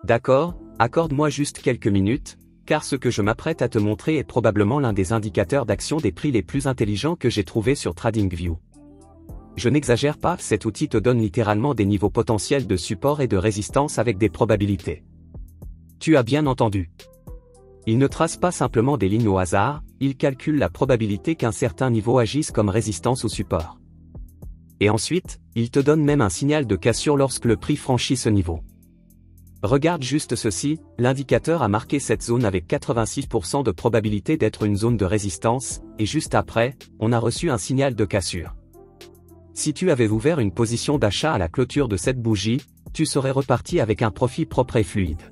D'accord, accorde-moi juste quelques minutes, car ce que je m'apprête à te montrer est probablement l'un des indicateurs d'action des prix les plus intelligents que j'ai trouvé sur TradingView. Je n'exagère pas, cet outil te donne littéralement des niveaux potentiels de support et de résistance avec des probabilités. Tu as bien entendu. Il ne trace pas simplement des lignes au hasard, il calcule la probabilité qu'un certain niveau agisse comme résistance ou support. Et ensuite, il te donne même un signal de cassure lorsque le prix franchit ce niveau. Regarde juste ceci, l'indicateur a marqué cette zone avec 86% de probabilité d'être une zone de résistance, et juste après, on a reçu un signal de cassure. Si tu avais ouvert une position d'achat à la clôture de cette bougie, tu serais reparti avec un profit propre et fluide.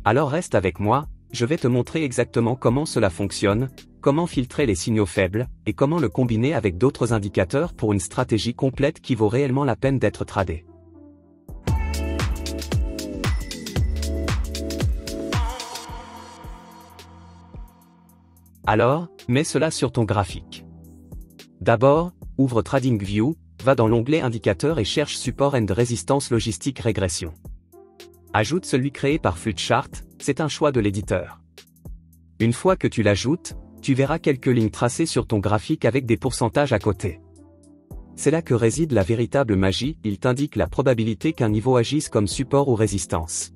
Alors reste avec moi, je vais te montrer exactement comment cela fonctionne, comment filtrer les signaux faibles, et comment le combiner avec d'autres indicateurs pour une stratégie complète qui vaut réellement la peine d'être tradée. Alors, mets cela sur ton graphique. D'abord, ouvre TradingView, va dans l'onglet Indicateurs et cherche Support and Résistance Logistique Régression. Ajoute celui créé par FluidChart, c'est un choix de l'éditeur. Une fois que tu l'ajoutes, tu verras quelques lignes tracées sur ton graphique avec des pourcentages à côté. C'est là que réside la véritable magie, il t'indique la probabilité qu'un niveau agisse comme support ou résistance.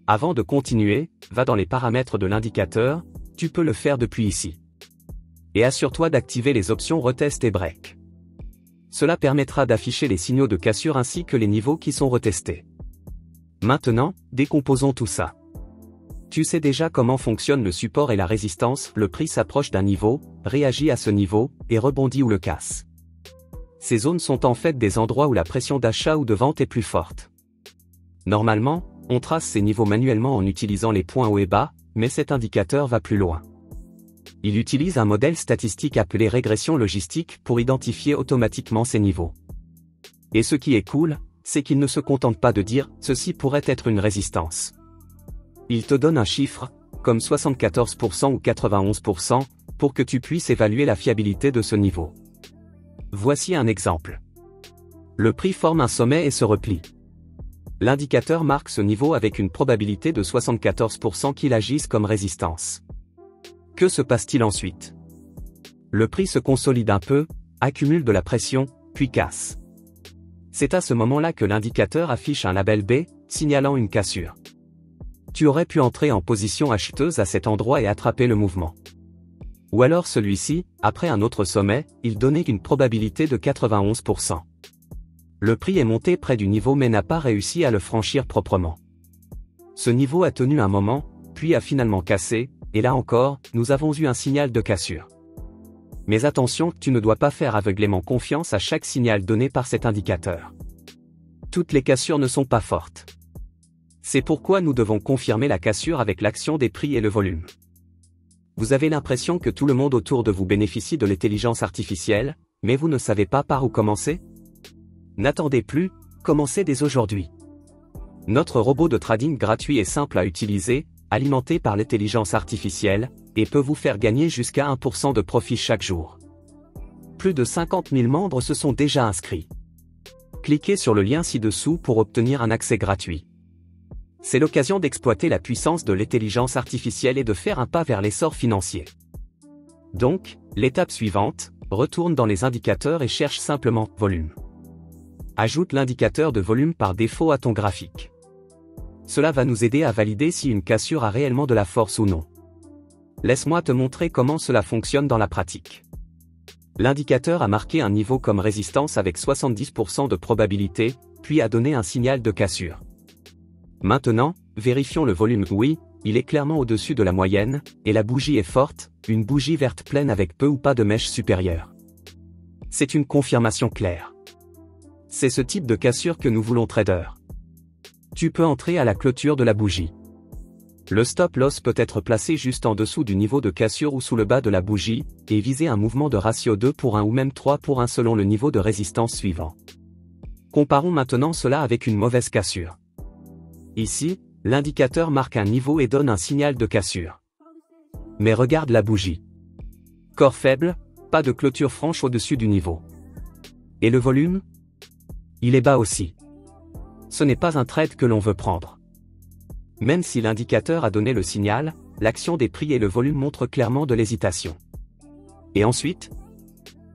Avant de continuer, va dans les paramètres de l'indicateur, tu peux le faire depuis ici. Et assure-toi d'activer les options Retest et Break. Cela permettra d'afficher les signaux de cassure ainsi que les niveaux qui sont retestés. Maintenant, décomposons tout ça. Tu sais déjà comment fonctionne le support et la résistance, le prix s'approche d'un niveau, réagit à ce niveau, et rebondit ou le casse. Ces zones sont en fait des endroits où la pression d'achat ou de vente est plus forte. Normalement, on trace ces niveaux manuellement en utilisant les points haut et bas, mais cet indicateur va plus loin. Il utilise un modèle statistique appelé régression logistique pour identifier automatiquement ces niveaux. Et ce qui est cool, c'est qu'il ne se contente pas de dire « ceci pourrait être une résistance ». Il te donne un chiffre, comme 74% ou 91%, pour que tu puisses évaluer la fiabilité de ce niveau. Voici un exemple. Le prix forme un sommet et se replie. L'indicateur marque ce niveau avec une probabilité de 74% qu'il agisse comme résistance. Que se passe-t-il ensuite? Le prix se consolide un peu, accumule de la pression, puis casse. C'est à ce moment-là que l'indicateur affiche un label B, signalant une cassure. Tu aurais pu entrer en position acheteuse à cet endroit et attraper le mouvement. Ou alors celui-ci, après un autre sommet, il donnait une probabilité de 91%. Le prix est monté près du niveau mais n'a pas réussi à le franchir proprement. Ce niveau a tenu un moment, puis a finalement cassé, et là encore, nous avons eu un signal de cassure. Mais attention, tu ne dois pas faire aveuglément confiance à chaque signal donné par cet indicateur. Toutes les cassures ne sont pas fortes. C'est pourquoi nous devons confirmer la cassure avec l'action des prix et le volume. Vous avez l'impression que tout le monde autour de vous bénéficie de l'intelligence artificielle, mais vous ne savez pas par où commencer? N'attendez plus, commencez dès aujourd'hui. Notre robot de trading gratuit est simple à utiliser, alimenté par l'intelligence artificielle, et peut vous faire gagner jusqu'à 1% de profit chaque jour. Plus de 50 000 membres se sont déjà inscrits. Cliquez sur le lien ci-dessous pour obtenir un accès gratuit. C'est l'occasion d'exploiter la puissance de l'intelligence artificielle et de faire un pas vers l'essor financier. Donc, l'étape suivante, retourne dans les indicateurs et cherche simplement « volume ». Ajoute l'indicateur de volume par défaut à ton graphique. Cela va nous aider à valider si une cassure a réellement de la force ou non. Laisse-moi te montrer comment cela fonctionne dans la pratique. L'indicateur a marqué un niveau comme résistance avec 70% de probabilité, puis a donné un signal de cassure. Maintenant, vérifions le volume. Oui, il est clairement au-dessus de la moyenne, et la bougie est forte, une bougie verte pleine avec peu ou pas de mèche supérieure. C'est une confirmation claire. C'est ce type de cassure que nous voulons trader. Tu peux entrer à la clôture de la bougie. Le stop loss peut être placé juste en dessous du niveau de cassure ou sous le bas de la bougie, et viser un mouvement de ratio 2 pour 1 ou même 3 pour 1 selon le niveau de résistance suivant. Comparons maintenant cela avec une mauvaise cassure. Ici, l'indicateur marque un niveau et donne un signal de cassure. Mais regarde la bougie. Corps faible, pas de clôture franche au-dessus du niveau. Et le volume? Il est bas aussi. Ce n'est pas un trade que l'on veut prendre. Même si l'indicateur a donné le signal, l'action des prix et le volume montrent clairement de l'hésitation. Et ensuite,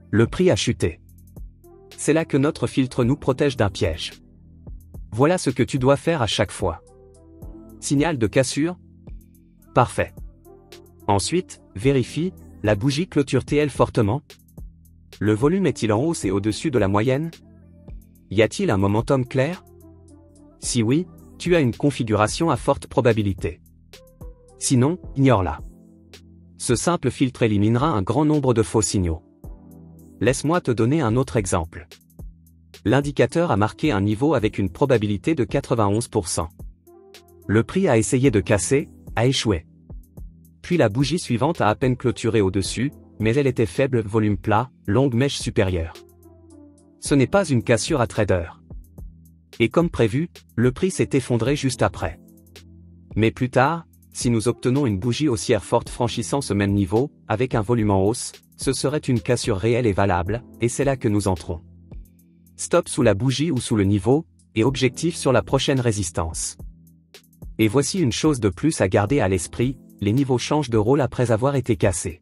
le prix a chuté. C'est là que notre filtre nous protège d'un piège. Voilà ce que tu dois faire à chaque fois. Signal de cassure? Parfait. Ensuite, vérifie, la bougie clôture-t-elle fortement? Le volume est-il en hausse et au-dessus de la moyenne? Y a-t-il un momentum clair? Si oui, tu as une configuration à forte probabilité. Sinon, ignore-la. Ce simple filtre éliminera un grand nombre de faux signaux. Laisse-moi te donner un autre exemple. L'indicateur a marqué un niveau avec une probabilité de 91%. Le prix a essayé de casser, a échoué. Puis la bougie suivante a à peine clôturé au-dessus, mais elle était faible, volume plat, longue mèche supérieure. Ce n'est pas une cassure à trader. Et comme prévu, le prix s'est effondré juste après. Mais plus tard, si nous obtenons une bougie haussière forte franchissant ce même niveau, avec un volume en hausse, ce serait une cassure réelle et valable, et c'est là que nous entrons. Stop sous la bougie ou sous le niveau, et objectif sur la prochaine résistance. Et voici une chose de plus à garder à l'esprit, les niveaux changent de rôle après avoir été cassés.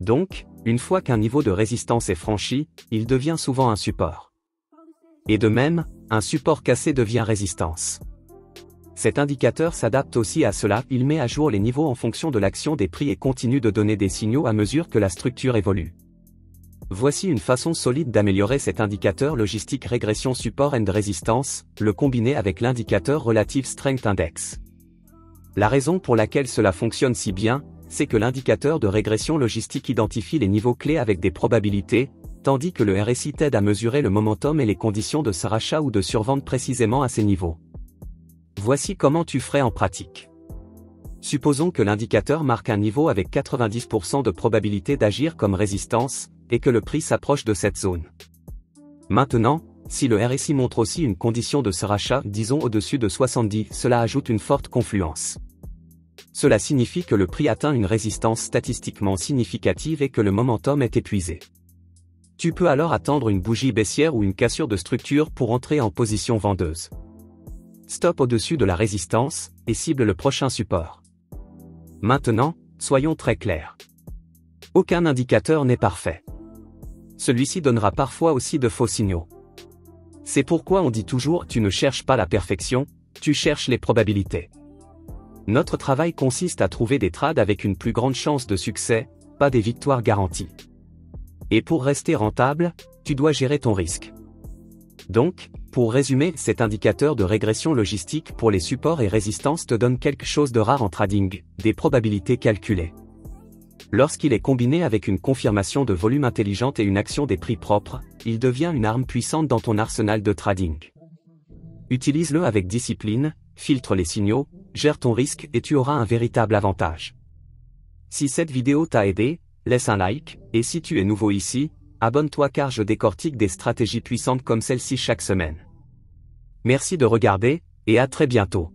Donc, une fois qu'un niveau de résistance est franchi, il devient souvent un support. Et de même, un support cassé devient résistance. Cet indicateur s'adapte aussi à cela, il met à jour les niveaux en fonction de l'action des prix et continue de donner des signaux à mesure que la structure évolue. Voici une façon solide d'améliorer cet indicateur logistique régression support and résistance, le combiner avec l'indicateur Relative Strength Index. La raison pour laquelle cela fonctionne si bien, c'est que l'indicateur de régression logistique identifie les niveaux clés avec des probabilités, tandis que le RSI t'aide à mesurer le momentum et les conditions de rachat ou de survente précisément à ces niveaux. Voici comment tu ferais en pratique. Supposons que l'indicateur marque un niveau avec 90% de probabilité d'agir comme résistance, et que le prix s'approche de cette zone. Maintenant, si le RSI montre aussi une condition de rachat, disons au-dessus de 70, cela ajoute une forte confluence. Cela signifie que le prix atteint une résistance statistiquement significative et que le momentum est épuisé. Tu peux alors attendre une bougie baissière ou une cassure de structure pour entrer en position vendeuse. Stop au-dessus de la résistance, et cible le prochain support. Maintenant, soyons très clairs. Aucun indicateur n'est parfait. Celui-ci donnera parfois aussi de faux signaux. C'est pourquoi on dit toujours tu ne cherches pas la perfection, tu cherches les probabilités. Notre travail consiste à trouver des trades avec une plus grande chance de succès, pas des victoires garanties. Et pour rester rentable, tu dois gérer ton risque. Donc, pour résumer, cet indicateur de régression logistique pour les supports et résistances te donne quelque chose de rare en trading, des probabilités calculées. Lorsqu'il est combiné avec une confirmation de volume intelligente et une action des prix propres, il devient une arme puissante dans ton arsenal de trading. Utilise-le avec discipline, filtre les signaux, gère ton risque et tu auras un véritable avantage. Si cette vidéo t'a aidé, laisse un like, et si tu es nouveau ici, abonne-toi car je décortique des stratégies puissantes comme celle-ci chaque semaine. Merci de regarder, et à très bientôt.